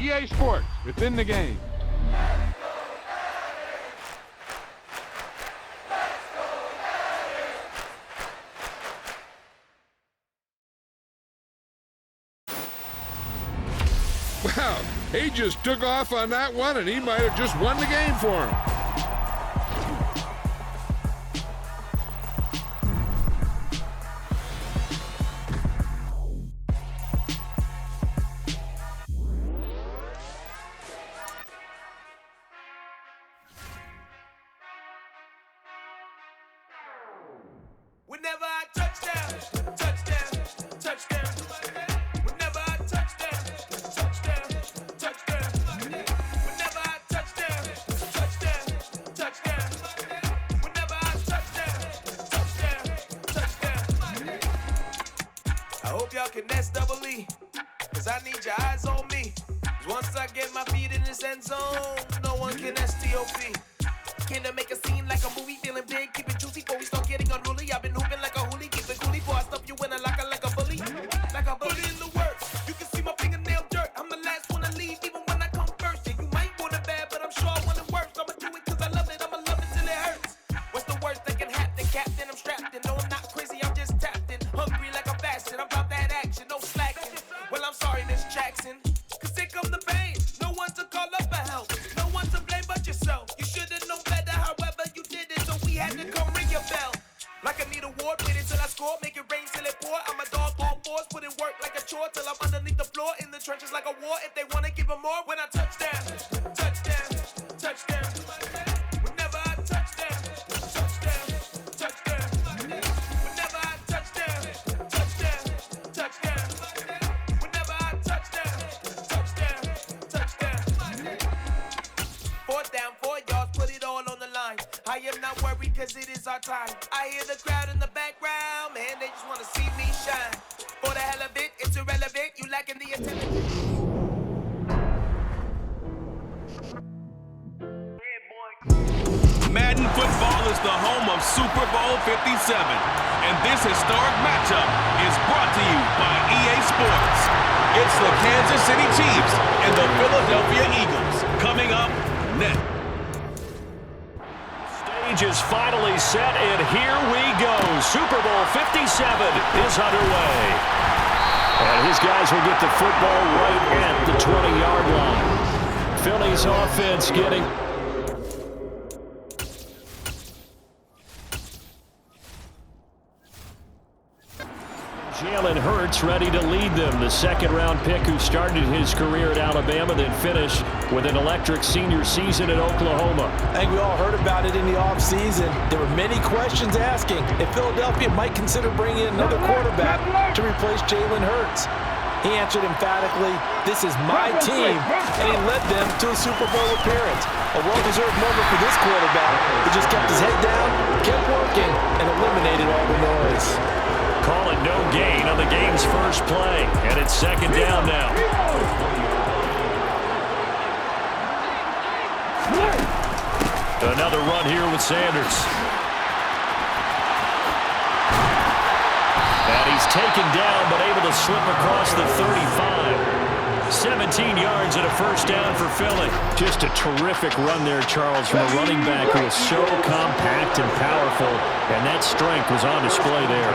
EA Sports, within the game. Wow, he just took off on that one, and he might have just won the game for him. Whenever I touchdown, touchdown, touchdown. Whenever I touchdown, touchdown, touchdown. Whenever I touchdown, touchdown, touchdown. Whenever I touchdown, touchdown, touchdown. I hope y'all can nest double E, cause I need your eyes on me. 'Cause once I get my feet in this end zone, no one can STOP. Can I make a scene like a movie, feeling big, keep it juicy before we start getting unruly. I've been hooping like a hoolie, keep it coolie before I stuff you in a locker like a bully. Like a bully in the works. You can see my fingernail dirt. I'm the last one to leave, even when I come first. Yeah, you might want it bad, but I'm sure I want it worse. I'ma do it cause I love it, I'ma love it till it hurts. What's the worst that can happen, Captain? I'm strapped in. No, I'm not crazy, I'm just tapped in. Hungry like I'm fasting, I'm about that action, no slacking. Well, I'm sorry, Miss Jackson, cause here come the pain. No one to call up for help, no one to blame but yourself. You should've known better, however you did it, so we had to come ring your bell. Like I need a award, wait until I score, make it rain till it pour. I'm a dog on fours, put in work like a chore till I'm underneath the floor, in the trenches like a war. If they wanna give them more, when I touchdown, touchdown, touchdown. Whenever I touchdown, touchdown, touchdown. Whenever I touchdown, touchdown, touchdown. Whenever I touchdown, touchdown, touchdown. Fourth down, 4 yards, put it all on the line. I am not worried cause it is our time. I hear the crowd in the background, man, they just wanna see me shine. For the hell of it, it's irrelevant, you lacking the attendance. Madden football is the home of Super Bowl 57, and this historic matchup is brought to you by EA Sports. It's the Kansas City Chiefs and the Philadelphia Eagles coming up next. Stage is finally set, and here we go. Super Bowl 57 is underway. And his guys will get the football right at the 20-yard line. Philly's offense getting... Jalen Hurts ready to lead them, the second-round pick who started his career at Alabama, then finished with an electric senior season at Oklahoma. I think we all heard about it in the offseason. There were many questions asking if Philadelphia might consider bringing in another quarterback to replace Jalen Hurts. He answered emphatically, "This is my team," and he led them to a Super Bowl appearance. A well-deserved moment for this quarterback. He just kept his head down, kept working, and eliminated all the noise. Call it no gain on the game's first play, and it's second down now. Another run here with Sanders. And he's taken down, but able to slip across the 35. 17 yards and a first down for Philly. Just a terrific run there, Charles, from a running back who is so compact and powerful, and that strength was on display there.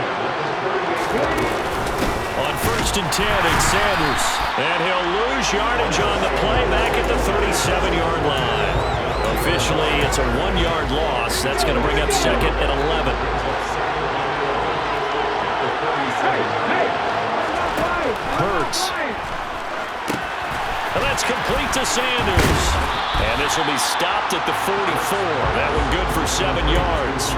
On 1st and 10, it's Sanders, and he'll lose yardage on the play back at the 37-yard line. Officially, it's a 1-yard loss. That's going to bring up second and 11. Hurts. And that's complete to Sanders. And this will be stopped at the 44. That one good for 7 yards.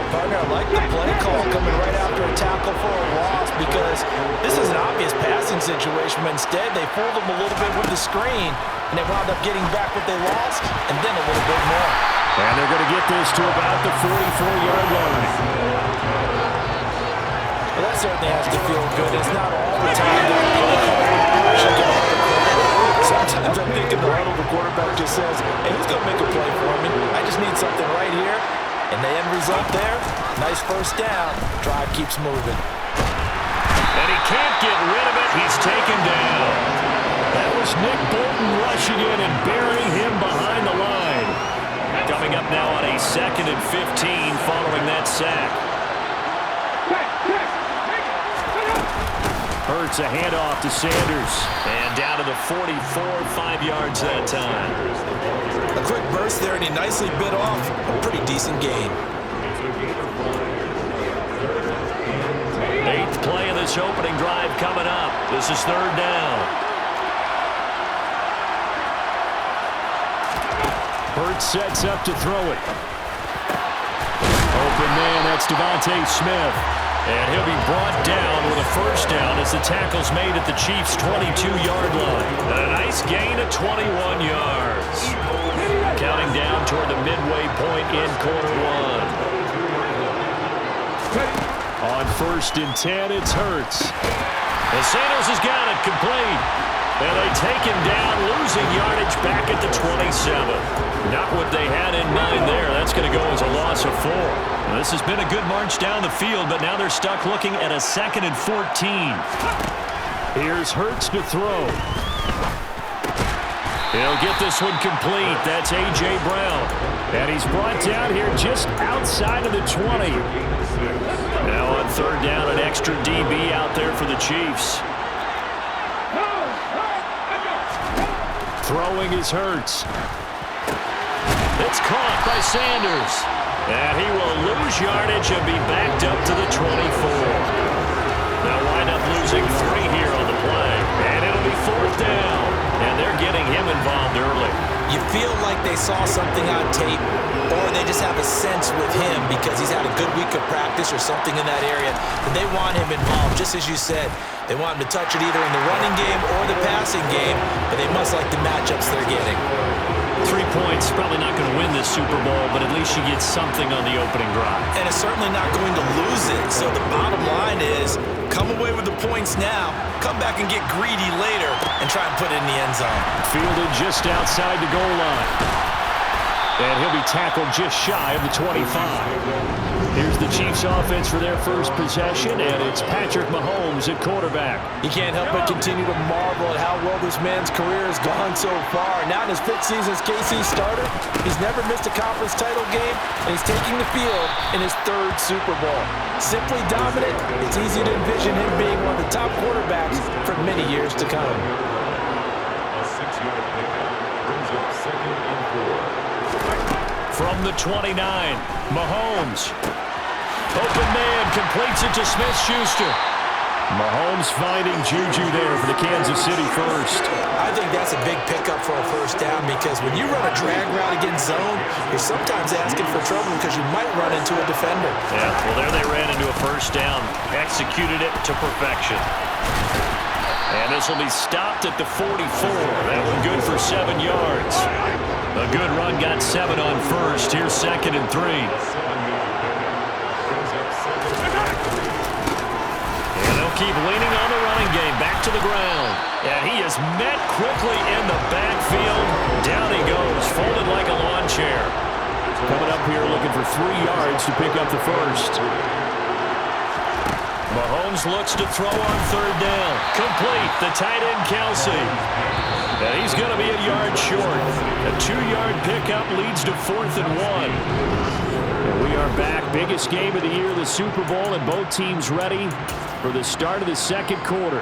Partner, I like the play call coming right after a tackle for a loss because this is an obvious passing situation, but instead they fooled them a little bit with the screen, and they wound up getting back what they lost and then a little bit more. And they're going to get this to about the 44-yard line. Well, that certainly has to feel good. It's not all the time that the play call should get off the quarterback. Sometimes I'm thinking the huddle, the quarterback just says, "Hey, who's going to make a play for me? I just need something right here." And the end result there, nice first down. Drive keeps moving. And he can't get rid of it. He's taken down. That was Nick Bolton rushing in and burying him behind the line. Coming up now on a 2nd and 15 following that sack. Hurts a handoff to Sanders. And down to the 44, 5 yards that time. A quick burst there, and he nicely bit off a pretty decent gain. 8th play of this opening drive coming up. This is 3rd down. Hurts sets up to throw it. Open man, that's Devontae Smith. And he'll be brought down with a 1st down as the tackle's made at the Chiefs' 22-yard line. And a nice gain of 21 yards. Counting down toward the midway point in quarter 1. On 1st and 10, it's Hurts. And Sanders has got it complete. And they take him down, losing yardage back at the 27. Not what they had in mind there. That's going to go as a loss of 4. Now, this has been a good march down the field, but now they're stuck looking at a 2nd and 14. Here's Hurts to throw. He'll get this one complete. That's A.J. Brown. And he's brought down here just outside of the 20. Now on 3rd down, an extra DB out there for the Chiefs. Throwing is Hurts. It's caught by Sanders. And he will lose yardage and be backed up to the 24. They'll wind up losing 3 here on the play. And it'll be 4th down. And they're getting him involved early. You feel like they saw something on tape, or they just have a sense with him because he's had a good week of practice or something in that area, that they want him involved, just as you said. They want him to touch it either in the running game or the passing game, but they must like the matchups they're getting. 3 points, probably not going to win this Super Bowl, but at least you get something on the opening drive. And it's certainly not going to lose it. So the bottom line is, come away with the points now, come back and get greedy later, and try and put it in the end zone. Fielded just outside the goal line. And he'll be tackled just shy of the 25. Here's the Chiefs offense for their first possession, and it's Patrick Mahomes at quarterback. You can't help but continue to marvel at how well this man's career has gone so far. Now in his 5th season as KC starter, he's never missed a conference title game, and he's taking the field in his 3rd Super Bowl. Simply dominant, it's easy to envision him being one of the top quarterbacks for many years to come. A 6-yard pickup brings up 2nd and 4. From the 29, Mahomes. Open man, completes it to Smith-Schuster. Mahomes finding Juju there for the Kansas City first. I think that's a big pickup for a 1st down because when you run a drag route against zone, you're sometimes asking for trouble because you might run into a defender. Yeah, well, there they ran into a 1st down. Executed it to perfection. And this will be stopped at the 44. That one good for 7 yards. A good run got 7 on 1st. Here's 2nd and 3. And they'll keep leaning on the running game. Back to the ground. And he is met quickly in the backfield. Down he goes, folded like a lawn chair. Coming up here looking for 3 yards to pick up the 1st. Mahomes looks to throw on 3rd down. Complete. The tight end, Kelsey. And he's going to be a yard short. A 2-yard pickup leads to 4th and 1. And we are back. Biggest game of the year, the Super Bowl, and both teams ready for the start of the 2nd quarter.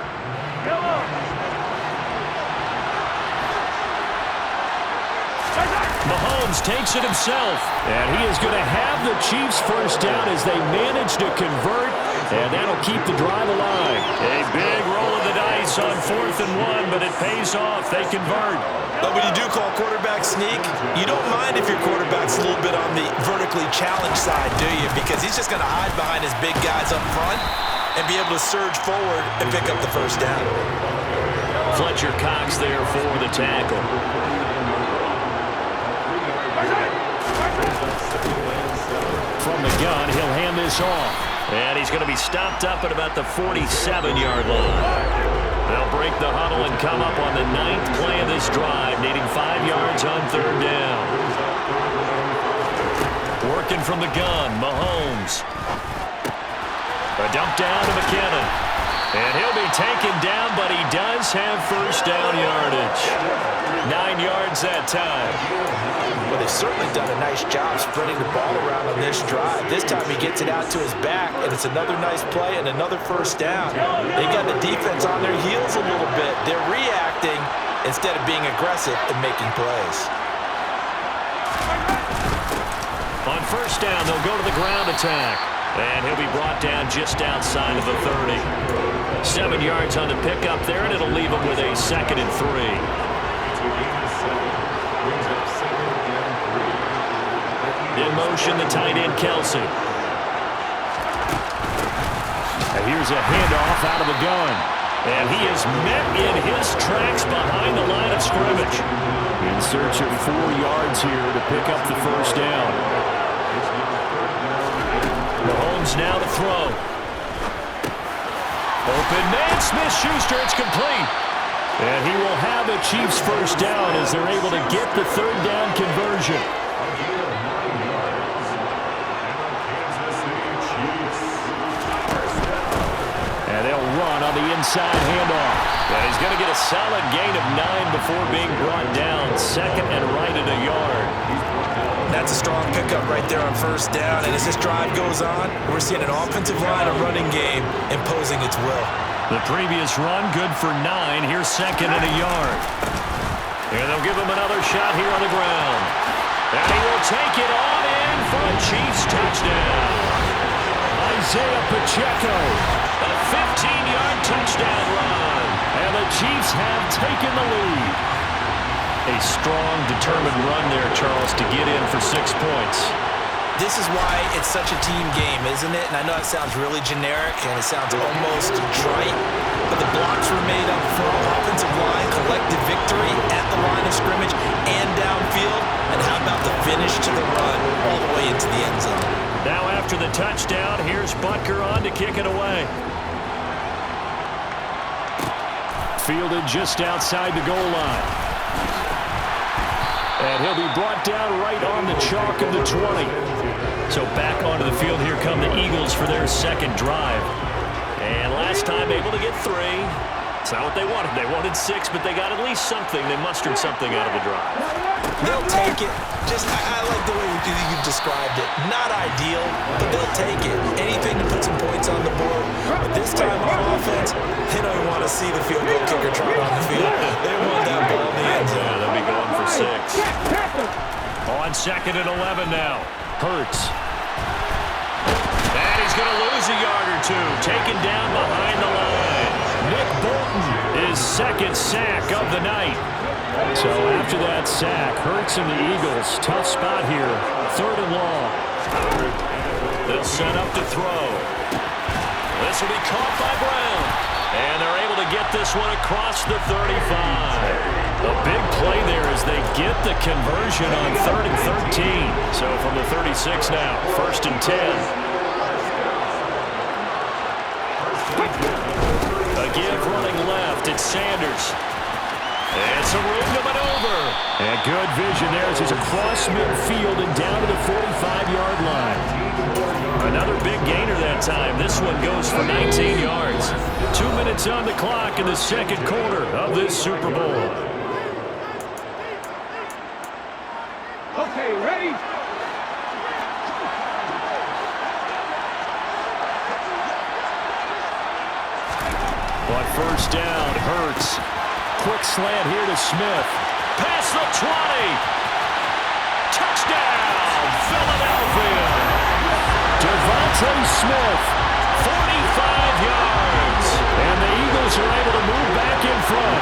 Mahomes takes it himself. And he is going to have the Chiefs 1st down as they manage to convert. And that'll keep the drive alive. A big roll of the dice on 4th and 1, but it pays off. They convert. But when you do call quarterback sneak, you don't mind if your quarterback's a little bit on the vertically challenged side, do you? Because he's just going to hide behind his big guys up front and be able to surge forward and pick up the 1st down. Fletcher Cox there for the tackle. From the gun, he'll hand this off. And he's going to be stopped up at about the 47-yard line. They'll break the huddle and come up on the 9th play of this drive, needing 5 yards on 3rd down. Working from the gun, Mahomes. A dump down to McKinnon. And he'll be taken down, but he does have first down yardage. 9 yards that time. Well, they've certainly done a nice job spreading the ball around on this drive. This time he gets it out to his back, and it's another nice play and another first down. They got the defense on their heels a little bit. They're reacting instead of being aggressive and making plays. On first down, they'll go to the ground attack. And he'll be brought down just outside of the 30. 7 yards on the pickup there, and it'll leave him with a 2nd and 3. In motion, the tight end, Kelsey. And here's a handoff out of the gun. And he is met in his tracks behind the line of scrimmage. In search of 4 yards here to pick up the first down. Mahomes now to throw. Open man, Smith-Schuster, it's complete. And he will have a Chiefs first down as they're able to get the 3rd down conversion. And they'll run on the inside handoff. And he's going to get a solid gain of 9 before being brought down. 2nd and right at a yard. That's a strong pickup right there on first down. And as this drive goes on, we're seeing an offensive line and running game imposing its will. The previous run, good for 9. Here's 2nd and a yard. And they'll give him another shot here on the ground. And he will take it on in for a Chiefs touchdown. Isaiah Pacheco, a 15-yard touchdown run. And the Chiefs have taken the lead. A strong, determined run there, Charles, to get in for 6 points. This is why it's such a team game, isn't it? And I know it sounds really generic and it sounds almost trite, but the blocks were made up front, offensive line, collective victory at the line of scrimmage and downfield. And how about the finish to the run all the way into the end zone? Now after the touchdown, here's Butker on to kick it away. Fielded just outside the goal line. And he'll be brought down right on the chalk of the 20. So back onto the field, here come the Eagles for their 2nd drive. And last time able to get 3. It's not what they wanted. They wanted 6, but they got at least something. They mustered something out of the drive. They'll take it. I like the way you've described it. Not ideal, but they'll take it. Anything to put some points on the board. But this time on offense, they don't even want to see the field goal kicker trot on the field. They want that ball in the end zone. Yeah, they'll be going for 6. On 2nd and 11 now. Hurts. And he's going to lose a yard or 2. Taken down behind the line. Nick Bolton, his 2nd sack of the night. So after that sack, Hurts and the Eagles, tough spot here. 3rd and long. They'll set up to throw. This will be caught by Brown. And they're able to get this one across the 35. A big play there as they get the conversion on 3rd and 13. So from the 36 now, 1st and 10. A give running left, it's Sanders. And some room to maneuver. And good vision there as he's across midfield and down to the 45-yard line. Another big gainer that time. This one goes for 19 yards. 2 minutes on the clock in the 2nd quarter of this Super Bowl. Okay, ready? On first down, Hurts. Quick slant here to Smith. Past the 20. Touchdown, Philadelphia. Devontae Smith, 45 yards. And the Eagles are able to move back in front.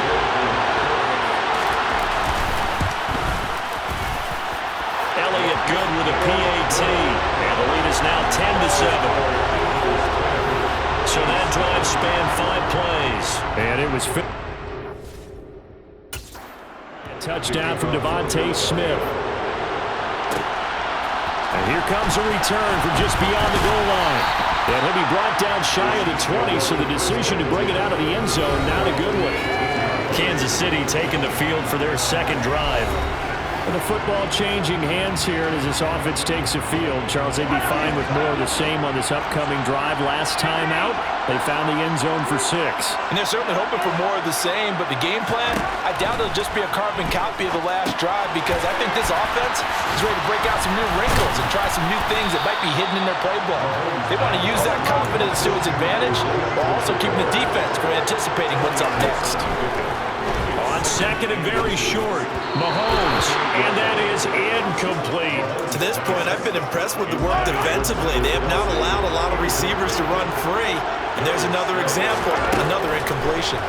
Elliott good with a PAT. And the lead is now 10-7. So that drive spanned 5 plays. And it was touchdown from Devontae Smith. And here comes a return from just beyond the goal line. And he'll be brought down shy of the 20, so the decision to bring it out of the end zone, not a good one. Kansas City taking the field for their 2nd drive. And the football changing hands here as this offense takes the field. Charles, they'd be fine with more of the same on this upcoming drive. Last time out, they found the end zone for 6. And they're certainly hoping for more of the same, but the game plan, I doubt it'll just be a carbon copy of the last drive, because I think this offense is ready to break out some new wrinkles and try some new things that might be hidden in their playbook. They want to use that confidence to its advantage while also keeping the defense from anticipating what's up next. On second and very short, Mahomes, and that is incomplete. To this point, I've been impressed with the work defensively. They have not allowed a lot of receivers to run free. And there's another example, another incompletion.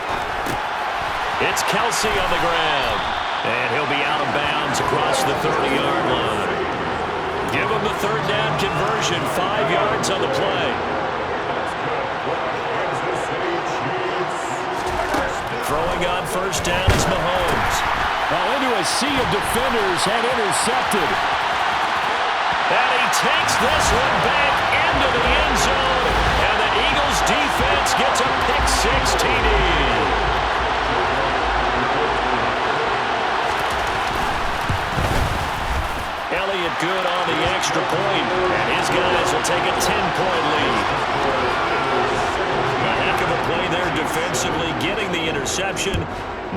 It's Kelsey on the ground. And he'll be out of bounds across the 30-yard line. Give him the third down conversion, 5 yards on the play. Throwing on first down is Mahomes. Well, into a sea of defenders and intercepted. And he takes this one back into the end zone. And the Eagles defense gets a pick-6 TD. Elliott good on the extra point, and his guys will take a 10-point lead. A heck of a play there defensively, getting the interception,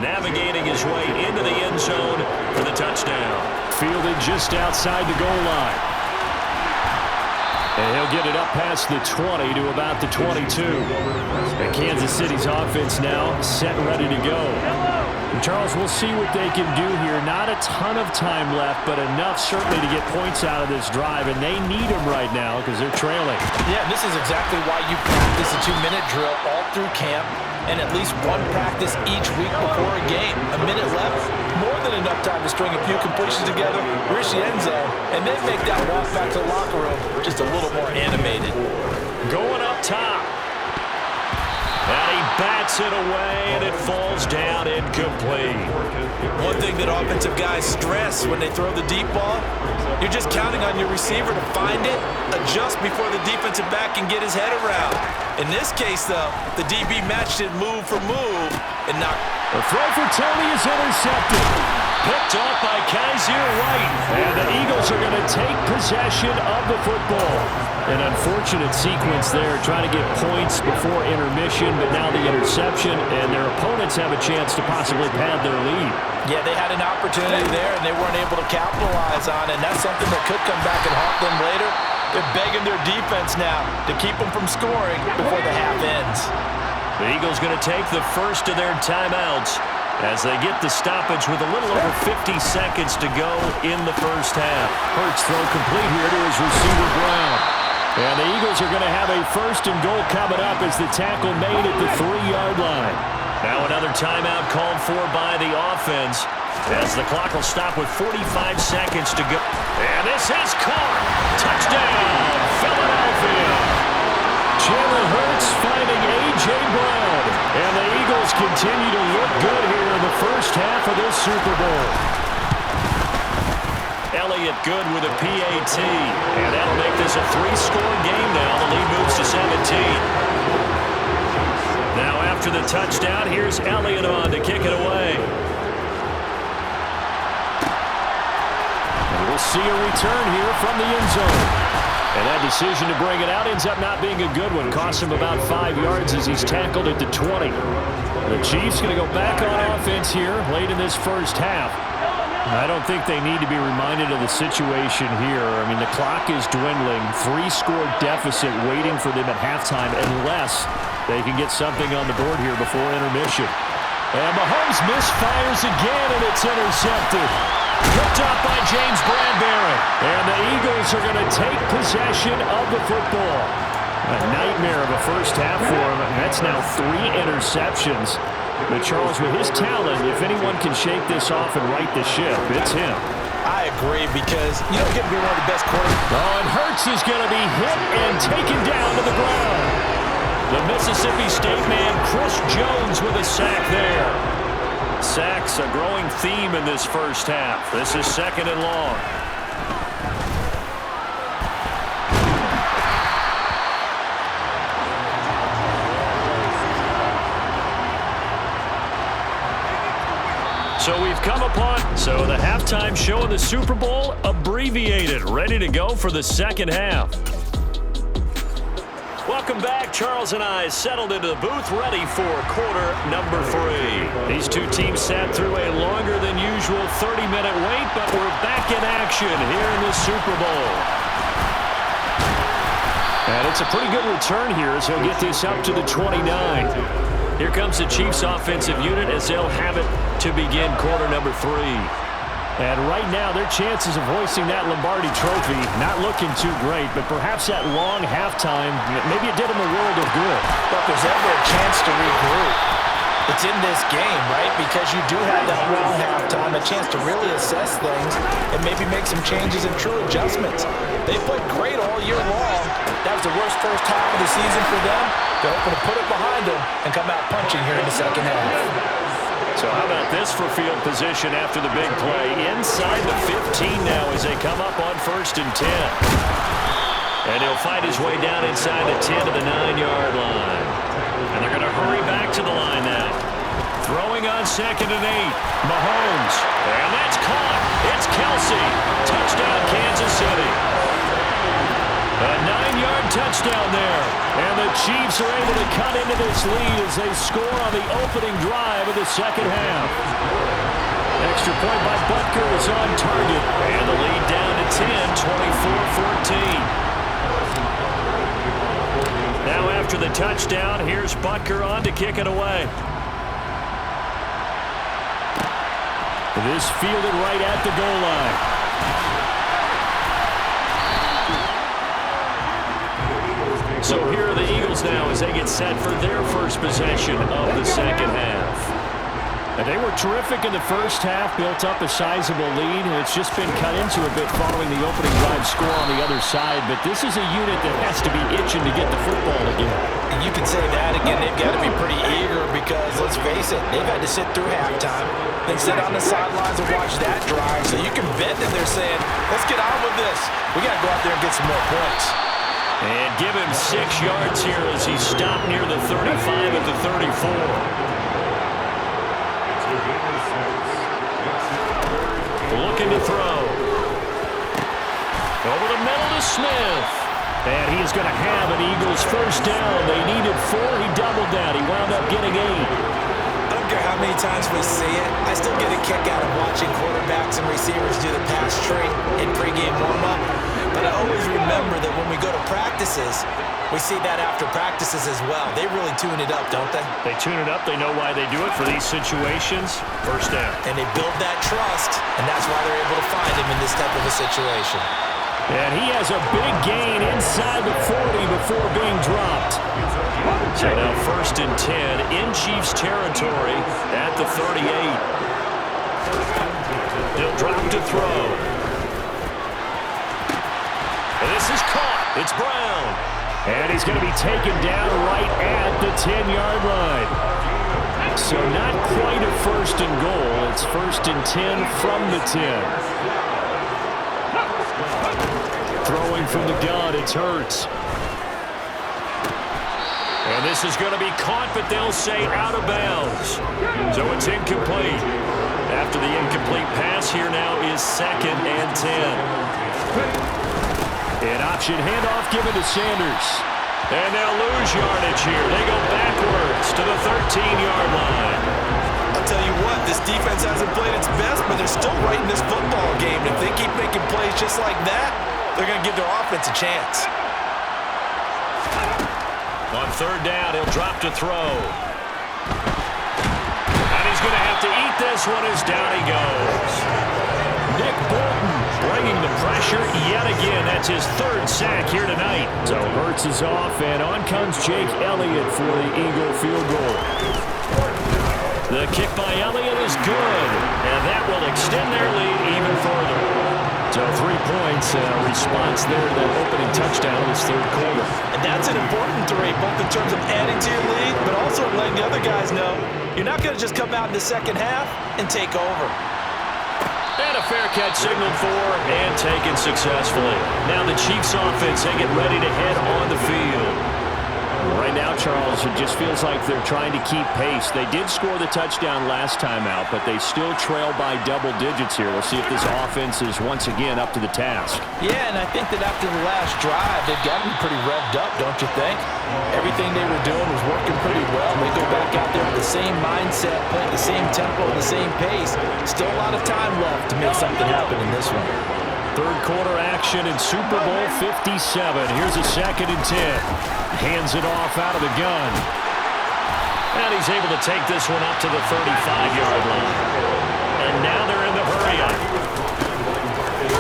navigating his way into the end zone for the touchdown. Fielded just outside the goal line. And he'll get it up past the 20 to about the 22. And Kansas City's offense now set and ready to go. And Charles, we'll see what they can do here. Not a ton of time left, but enough certainly to get points out of this drive. And they need them right now because they're trailing. Yeah, this is exactly why you practice a 2-minute drill all through camp and at least one practice each week before a game. A minute left, more than enough time to string a few completions together, reach the end zone, and then make that walk back to the locker room just a little more animated. Going up top. And he bats it away, and it falls down incomplete. One thing that offensive guys stress when they throw the deep ball, you're just counting on your receiver to find it, adjust before the defensive back can get his head around. In this case, though, the DB matched it move for move and knocked. The throw for Tony is intercepted. Picked off by Kaiser White. And the Eagles are going to take possession of the football. An unfortunate sequence there, trying to get points before intermission, but now the interception, and their opponents have a chance to possibly pad their lead. Yeah, they had an opportunity there, and they weren't able to capitalize on it, and that's something that could come back and haunt them later. They're begging their defense now to keep them from scoring before the half ends. The Eagles going to take the first of their timeouts as they get the stoppage with a little over 50 seconds to go in the first half. Hurts throw complete here to his receiver Brown. And the Eagles are going to have a first and goal coming up as the tackle made at the 3-yard line. Now another timeout called for by the offense as the clock will stop with 45 seconds to go. And this is caught. Touchdown, Philadelphia. Jalen Hurts finding A.J. Brown. And the Eagles continue to look good here in the first half of this Super Bowl. Elliott good with a PAT. And that'll make this a 3-score game now. The lead moves to 17. Now after the touchdown, here's Elliott on to kick it away. And we'll see a return here from the end zone. And that decision to bring it out ends up not being a good one. Costs him about 5 yards as he's tackled at the 20. The Chiefs going to go back on offense here late in this first half. I don't think they need to be reminded of the situation here. I mean, the clock is dwindling. 3-score deficit waiting for them at halftime unless they can get something on the board here before intermission. And Mahomes misfires again, and it's intercepted. Picked up by James Bradbury. And the Eagles are going to take possession of the football. A nightmare of a first half for him. That's now 3 interceptions. But Charles, with his talent, if anyone can shake this off and right the ship, it's him. I agree, because you don't get to be one of the best quarterbacks. Oh, and Hurts is going to be hit and taken down to the ground. The Mississippi State man, Chris Jones, with a sack there. Sacks a growing theme in this first half. This is second and long. So we've come upon the halftime show of the Super Bowl, abbreviated, ready to go for the second half. Welcome back. Charles and I settled into the booth, ready for quarter number 3. These two teams sat through a longer than usual 30-minute wait, but we're back in action here in the Super Bowl. And it's a pretty good return here as he'll get this up to the 29. Here comes the Chiefs offensive unit as they'll have it to begin quarter number 3. And right now, their chances of hoisting that Lombardi trophy not looking too great, but perhaps that long halftime, maybe it did them a world of good. But if there's ever a chance to regroup, it's in this game, right? Because you do have that long halftime, a chance to really assess things and maybe make some changes and true adjustments. They played great all year long. That was the worst first half of the season for them. They're hoping to put it behind them and come out punching here in the second half. So how about this for field position after the big play? Inside the 15 now as they come up on 1st and 10. And he'll fight his way down inside the 10 to the 9-yard line. And they're going to hurry back to the line now. Throwing on 2nd and 8. Mahomes. And that's caught. It's Kelsey. Touchdown, Kansas City. A 9-yard touchdown there. And the Chiefs are able to cut into this lead as they score on the opening drive of the second half. Extra point by Butker is on target. And the lead down to 10, 24-14. Now after the touchdown, here's Butker on to kick it away. This fielded right at the goal line. So here are the Eagles now as they get set for their first possession of the second half. And they were terrific in the first half, built up a sizable lead, and it's just been cut into a bit following the opening drive score on the other side. But this is a unit that has to be itching to get the football again. And you can say that again. They've got to be pretty eager because, let's face it, they've had to sit through halftime, then sit on the sidelines and watch that drive. So you can bet that they're saying, let's get on with this. We got to go out there and get some more points. And give him 6 yards here as he stopped near the 35 at the 34. Looking to throw. Over the middle to Smith. And he is going to have an Eagles first down. They needed 4. He doubled that. He wound up getting 8. I don't care how many times we see it. I still get a kick out of watching quarterbacks and receivers do the pass tree in pregame warm-up. But I always remember that when we go to practices, we see that after practices as well. They really tune it up, don't they? They tune it up. They know why they do it for these situations. First down. And they build that trust, and that's why they're able to find him in this type of a situation. And he has a big gain inside the 40 before being dropped. So now 1st and 10 in Chiefs territory at the 38. They'll drop to throw. And this is caught. It's Brown. And he's going to be taken down right at the 10-yard line. So not quite a 1st and goal. It's 1st and 10 from the 10. Throwing from the gun, it's Hurts. And this is going to be caught, but they'll say out of bounds. So it's incomplete. After the incomplete pass, here now is 2nd and 10. An option handoff given to Sanders. And they'll lose yardage here. They go backwards to the 13-yard line. I'll tell you what, this defense hasn't played its best, but they're still right in this football game. If they keep making plays just like that, they're going to give their offense a chance. On 3rd down, he'll drop to throw. And he's going to have to eat this one as down he goes. Nick Bolton bringing the pressure yet again. That's his 3rd sack here tonight. So Hurts is off, and on comes Jake Elliott for the Eagle field goal. The kick by Elliott is good, and that will extend their lead even further. So 3 points, response there to that opening touchdown in this 3rd quarter. And that's an important 3, both in terms of adding to your lead, but also letting the other guys know you're not going to just come out in the second half and take over. And a fair catch signaled for and taken successfully. Now the Chiefs offense, they get ready to head on the field. Right now, Charles, it just feels like they're trying to keep pace. They did score the touchdown last time out, but they still trail by double digits here. We'll see if this offense is once again up to the task. Yeah, and I think that after the last drive, they've got to be pretty revved up, don't you think? Everything they were doing was working pretty well. They go back out there with the same mindset, playing the same tempo, the same pace. Still a lot of time left to make something happen in this one. Third quarter action in Super Bowl 57. Here's a 2nd and 10. Hands it off out of the gun. And he's able to take this one up to the 35-yard line. And now they're in the hurry-up.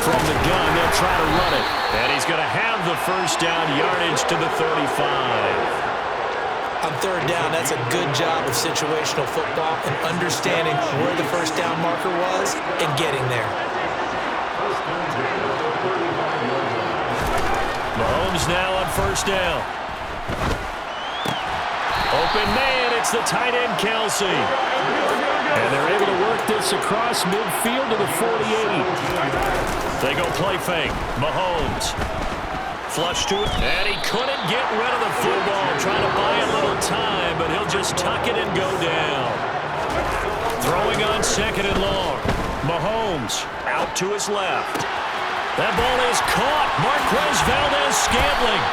From the gun, they'll try to run it. And he's going to have the first down yardage to the 35. On third down, that's a good job of situational football and understanding where the first down marker was and getting there. Mahomes now on first down. Open man, it's the tight end, Kelsey. And they're able to work this across midfield to the 48. They go play fake. Mahomes. Flush to it, and he couldn't get rid of the football. Trying to buy a little time, but he'll just tuck it and go down. Throwing on 2nd and long. Mahomes out to his left. That ball is caught. Marquez Valdez-Scantling.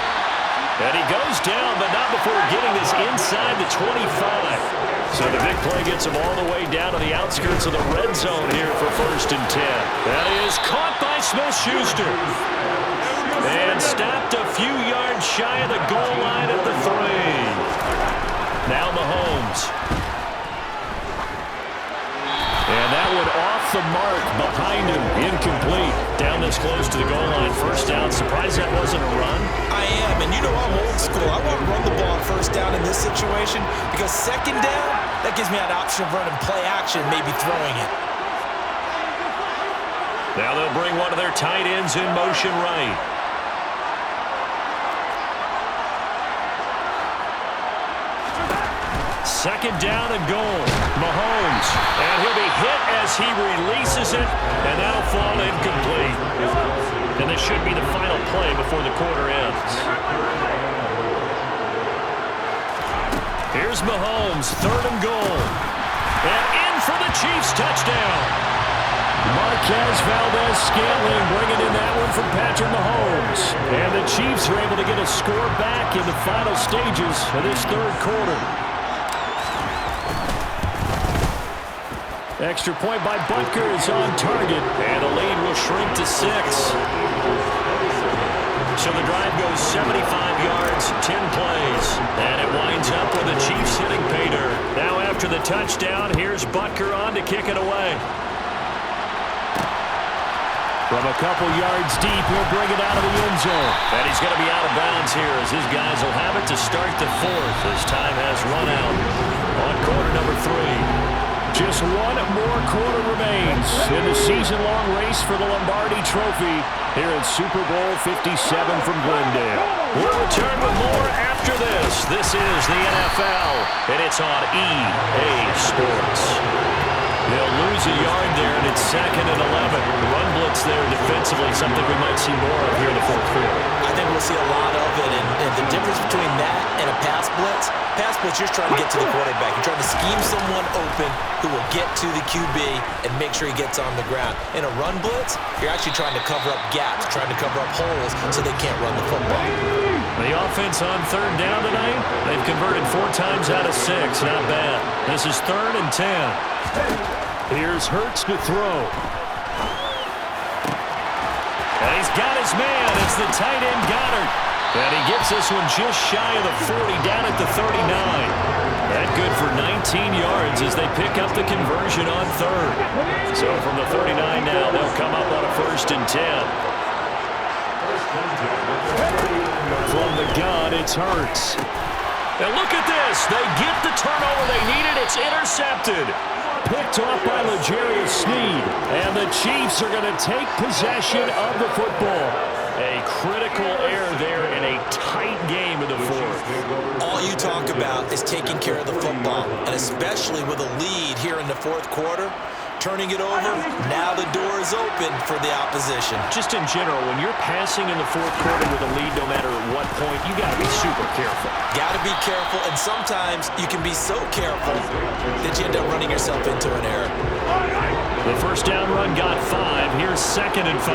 And he goes down, but not before getting this inside the 25. So the big play gets him all the way down to the outskirts of the red zone here for 1st and 10. That is caught by Smith-Schuster. And stopped a few yards shy of the goal line at the 3. Now Mahomes. And that one off the mark behind him. Incomplete. Down this close to the goal line. First down. Surprised that wasn't a run. I am, and you know I'm old school. I want to run the ball on first down in this situation because 2nd down, that gives me an option of running play action, maybe throwing it. Now they'll bring one of their tight ends in motion right. Second down and goal. Mahomes. And he'll be hit as he releases it, and that'll fall incomplete. And this should be the final play before the quarter ends. Here's Mahomes, 3rd and goal. And in for the Chiefs touchdown. Marquez Valdez-Scantling bringing in that one from Patrick Mahomes. And the Chiefs are able to get a score back in the final stages of this 3rd quarter. Extra point by Butker is on target, and the lead will shrink to 6. So the drive goes 75 yards, 10 plays, and it winds up with the Chiefs hitting pay dirt. Now after the touchdown, here's Butker on to kick it away. From a couple yards deep, he'll bring it out of the end zone. And he's going to be out of bounds here as his guys will have it to start the 4th as time has run out on quarter number 3. Just one more quarter remains in the season-long race for the Lombardi Trophy here at Super Bowl 57 from Glendale. We'll return with more after this. This is the NFL, and it's on EA Sports. They'll lose a yard there, and it's 2nd and 11. The run blitz there defensively, something we might see more of here in the 4th quarter. I think we'll see a lot of it, and the difference between that and a pass blitz, you're trying to get to the quarterback. You're trying to scheme someone open who will get to the QB and make sure he gets on the ground. In a run blitz, you're actually trying to cover up gaps, trying to cover up holes so they can't run the football. The offense on 3rd down tonight, they've converted 4 times out of 6. Not bad. This is 3rd and 10. Here's Hurts to throw. And he's got his man. It's the tight end Goddard. And he gets this one just shy of the 40, down at the 39. That good for 19 yards as they pick up the conversion on 3rd. So from the 39 now, they'll come up on a 1st and 10. From the gun, it's Hurts. And look at this. They get the turnover they needed. It's intercepted. Picked off by L'Jarius Sneed. And the Chiefs are going to take possession of the football. A critical error there in a tight game in the 4th. All you talk about is taking care of the football, and especially with a lead here in the 4th quarter, turning it over. Now the door is open for the opposition. Just in general, when you're passing in the fourth quarter with a lead, no matter at what point, you got to be super careful. Got to be careful, and sometimes you can be so careful that you end up running yourself into an error. The first down run got 5. Here's 2nd and 5.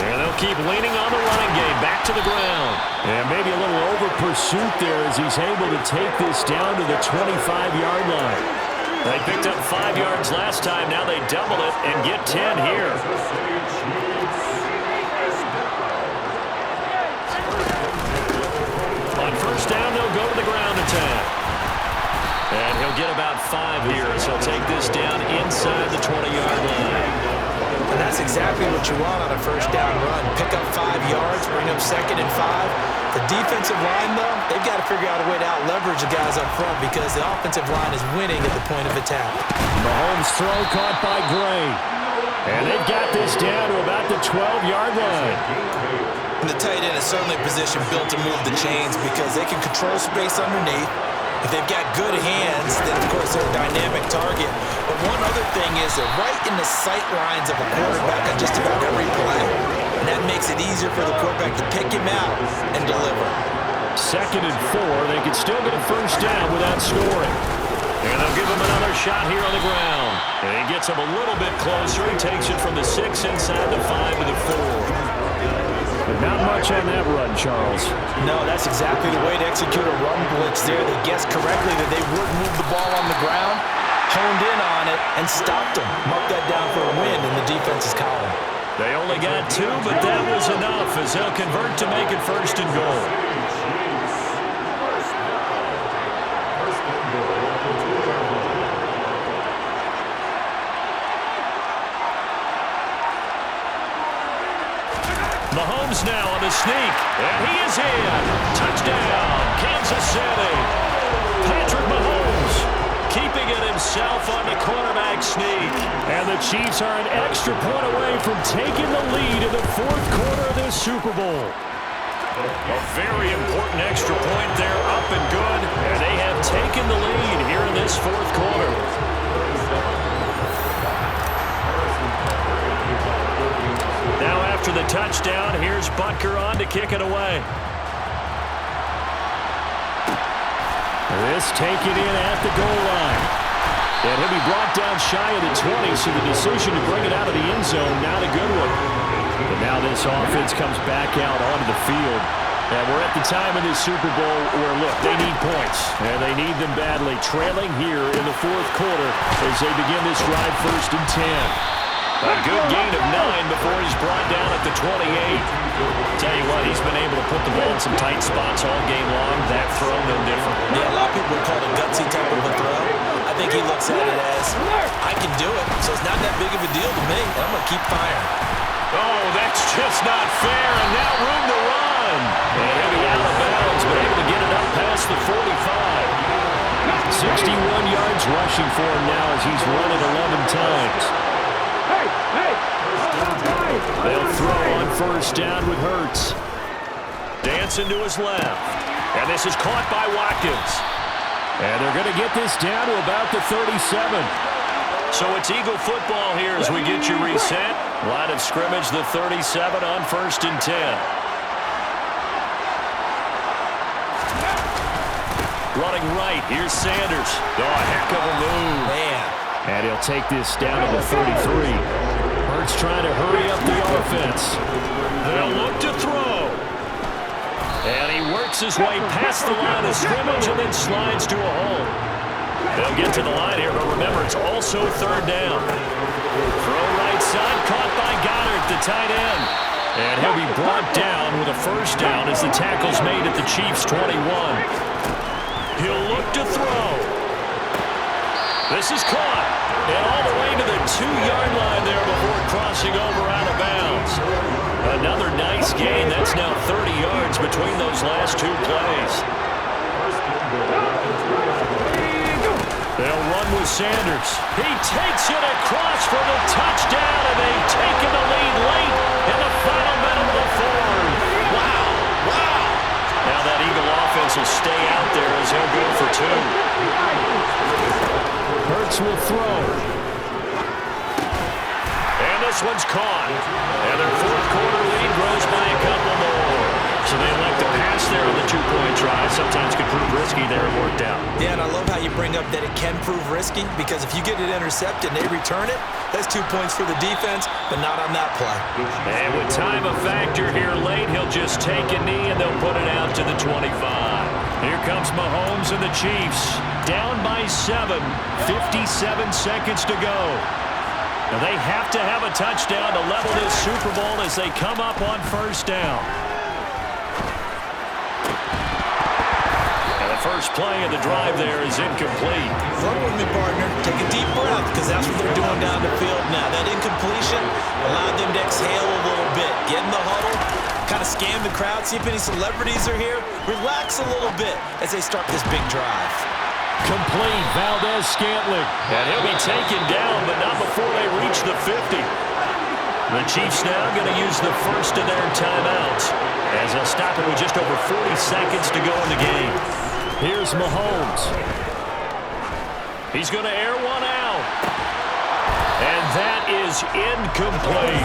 And they'll keep leaning on the running game. Back to the ground. And maybe a little over pursuit there as he's able to take this down to the 25-yard line. They picked up 5 yards last time. Now they double it and get 10 here. On first down, they'll go to the ground attack. And he'll get about 5 here as he'll take this down inside the 20-yard line. And that's exactly what you want on a first down run. Pick up 5 yards, bring up 2nd and 5. The defensive line, though, they've got to figure out a way to out-leverage the guys up front because the offensive line is winning at the point of attack. Mahomes' throw caught by Gray. And they've got this down to about the 12-yard line. And the tight end is certainly a position built to move the chains because they can control space underneath. If they've got good hands, then, of course, they're a dynamic target. But one other thing is they're right in the sight lines of a quarterback on just about every play. And that makes it easier for the quarterback to pick him out and deliver. 2nd and 4. They could still get a first down without scoring. And they'll give him another shot here on the ground. And he gets him a little bit closer. He takes it from the 6 inside the 5 to the 4. But not much on that run, Charles. No, that's exactly the way to execute a run blitz there. They guessed correctly that they would move the ball on the ground, honed in on it, and stopped them. Marked that down for a win in the defense's column. They only got 2, but that was enough as they'll convert to make it 1st and goal. Mahomes now on the sneak, and he is in. Touchdown, Kansas City. Patrick Mahomes keeping it himself on the quarterback sneak. And the Chiefs are an extra point away from taking the lead in the 4th quarter of this Super Bowl. A very important extra point there, up and good. And they have taken the lead here in this 4th quarter. Now after the touchdown, here's Butker on to kick it away. This taken in at the goal line. And he'll be brought down shy of the 20, so the decision to bring it out of the end zone, not a good one. But now this offense comes back out onto the field. And we're at the time in this Super Bowl where, look, they need points. And they need them badly. Trailing here in the 4th quarter as they begin this drive 1st and 10. A good gain of 9 before he's brought down at the 28. Tell you what, he's been able to put the ball in some tight spots all game long. That throw, no different. Yeah, a lot of people would call it a gutsy type of a throw. I think he looks at it as, I can do it, so it's not that big of a deal to me. I'm going to keep firing. Oh, that's just not fair, and now room to run. And he'll be out of bounds, but able to get it up past the 45. 61 yards rushing for him now as he's run it 11 times. They'll throw on first down with Hurts. Dancing to his left. And this is caught by Watkins. And they're going to get this down to about the 37. So it's Eagle football here as we get you reset. Line of scrimmage, the 37 on 1st and 10. Running right, here's Sanders. Oh, a heck of a move. Man. And he'll take this down to the 33. Hurts trying to hurry up the offense. They'll look to throw. And he works his way past the line of scrimmage and then slides to a hole. They'll get to the line here, but remember, it's also 3rd down. Throw right side, caught by Goddard, the tight end. And he'll be brought down with a first down as the tackle's made at the Chiefs' 21. He'll look to throw. This is caught. And all the way to the 2-yard line there before crossing over out of bounds. Another nice gain. That's now 30 yards between those last 2 plays. They'll run with Sanders. He takes it across for the touchdown, and they've taken the lead late in the final minute of the 4th. Wow, wow. Now that Eagle offense will stay out there as he'll go for 2. Chiefs will throw. And this one's caught. And their fourth quarter lead grows by a couple more. So they elect to pass there on the two-point try. Sometimes could prove risky there and worked out. Yeah, and I love how you bring up that it can prove risky, because if you get it intercepted and they return it, that's 2 points for the defense, but not on that play. And with time a factor here late, he'll just take a knee and they'll put it out to the 25. Here comes Mahomes and the Chiefs. Down by 7, 57 seconds to go. Now they have to have a touchdown to level this Super Bowl as they come up on first down. And the first play of the drive there is incomplete. Flow with me, partner. Take a deep breath, because that's what they're doing down the field now. That incompletion allowed them to exhale a little bit. Get in the huddle, kind of scan the crowd, see if any celebrities are here. Relax a little bit as they start this big drive. Complete, Valdez-Scantling. And he'll be taken down, but not before they reach the 50. The Chiefs now going to use the first of their timeouts as they'll stop it with just over 40 seconds to go in the game. Here's Mahomes. He's going to air one out. And that is incomplete.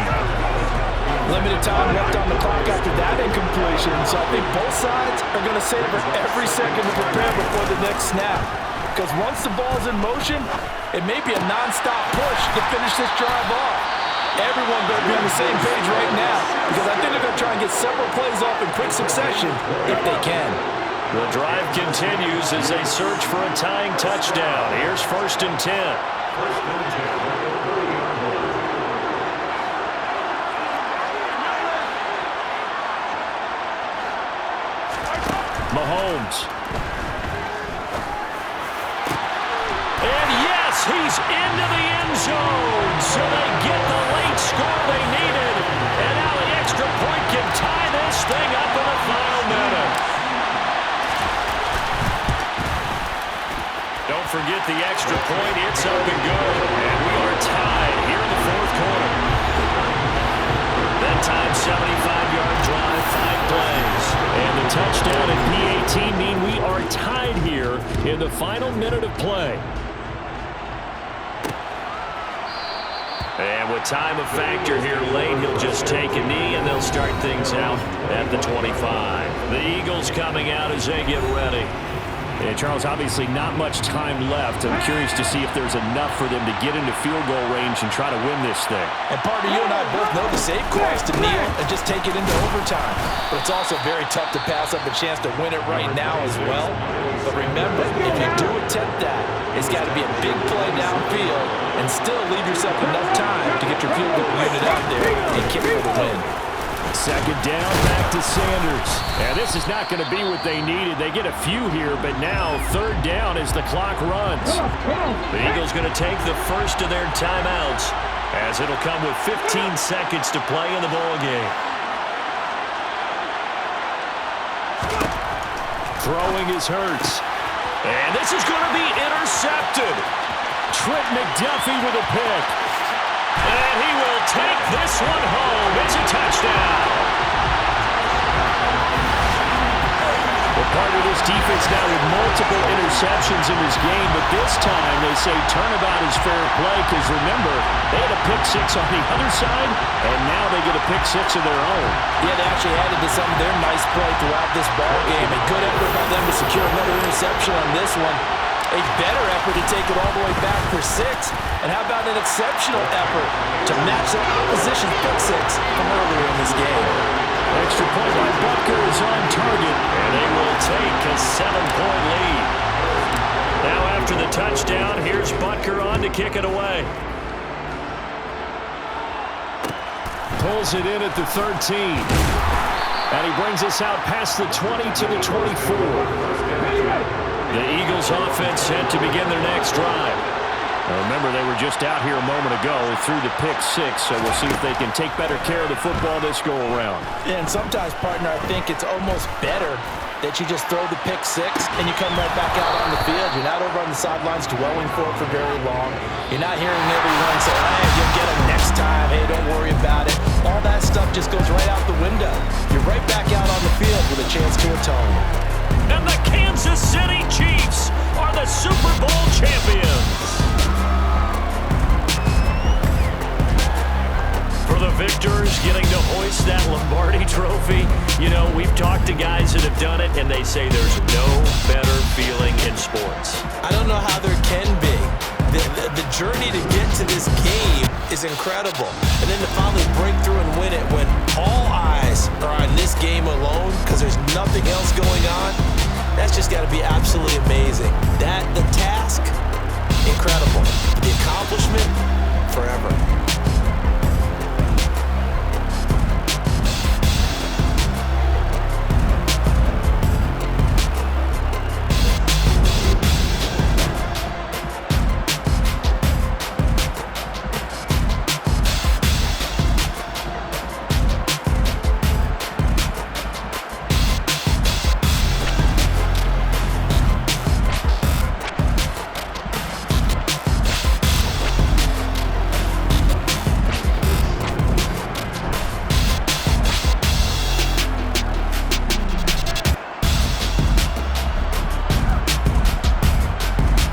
Limited time left on the clock after that incompletion, so I think both sides are going to savor every second to prepare before the next snap. Because once the ball's in motion, it may be a non-stop push to finish this drive off. Everyone going to be on the same page right now, because I think they're going to try and get several plays off in quick succession if they can. The drive continues as they search for a tying touchdown. Here's 1st and 10. Mahomes. And yes, he's into the end zone. So they get the late score they needed. And now the extra point can tie this thing up in the final minute. Don't forget the extra point. It's up and good. And we are tied here in the fourth quarter. That time, 75-yard drive, 5 plays. And the touchdown and P18 mean we are tied here in the final minute of play. And with time a factor here late, he'll just take a knee and they'll start things out at the 25. The Eagles coming out as they get ready. And Charles, obviously not much time left. I'm curious to see if there's enough for them to get into field goal range and try to win this thing. And partner, you and I both know the safe call is to kneel and just take it into overtime. But it's also very tough to pass up a chance to win it right now as well. But remember, if you do attempt that, it's got to be a big play downfield and still leave yourself enough time to get your field goal unit out there and kick for the win. Second down, back to Sanders. And this is not going to be what they needed. They get a few here, but now 3rd down as the clock runs. The Eagles going to take the first of their timeouts as it'll come with 15 seconds to play in the ball game. Throwing is Hurts. And this is going to be intercepted. Trent McDuffie with a pick. And he will take this one home. It's a touchdown. Well, part of this defense now with multiple interceptions in this game, but this time they say turnabout is fair play because, remember, they had a pick 6 on the other side, and now they get a pick 6 of their own. Yeah, they actually added to some of their nice play throughout this ball game. A good effort by them to secure another interception on this one. A better effort to take it all the way back for 6. And how about an exceptional effort to match the opposition's pick 6 from earlier in this game? Extra point by Butker is on target, and they will take a 7-point lead. Now after the touchdown, here's Butker on to kick it away. Pulls it in at the 13. And he brings us out past the 20 to the 24. The Eagles offense set to begin their next drive. Now remember, they were just out here a moment ago through the pick 6, so we'll see if they can take better care of the football this go-around. Yeah, and sometimes, partner, I think it's almost better that you just throw the pick 6 and you come right back out on the field. You're not over on the sidelines dwelling for it for very long. You're not hearing everyone say, hey, you'll get them next time. Hey, don't worry about it. All that stuff just goes right out the window. You're right back out on the field with a chance to atone. And the Kansas City Chiefs are the Super Bowl champions. victors getting to hoist that Lombardi trophy. You know, we've talked to guys that have done it, and they say there's no better feeling in sports. I don't know how there can be. The journey to get to this game is incredible. And then to finally break through and win it when all eyes are on this game alone because there's nothing else going on, that's just got to be absolutely amazing. The task, incredible. The accomplishment, forever.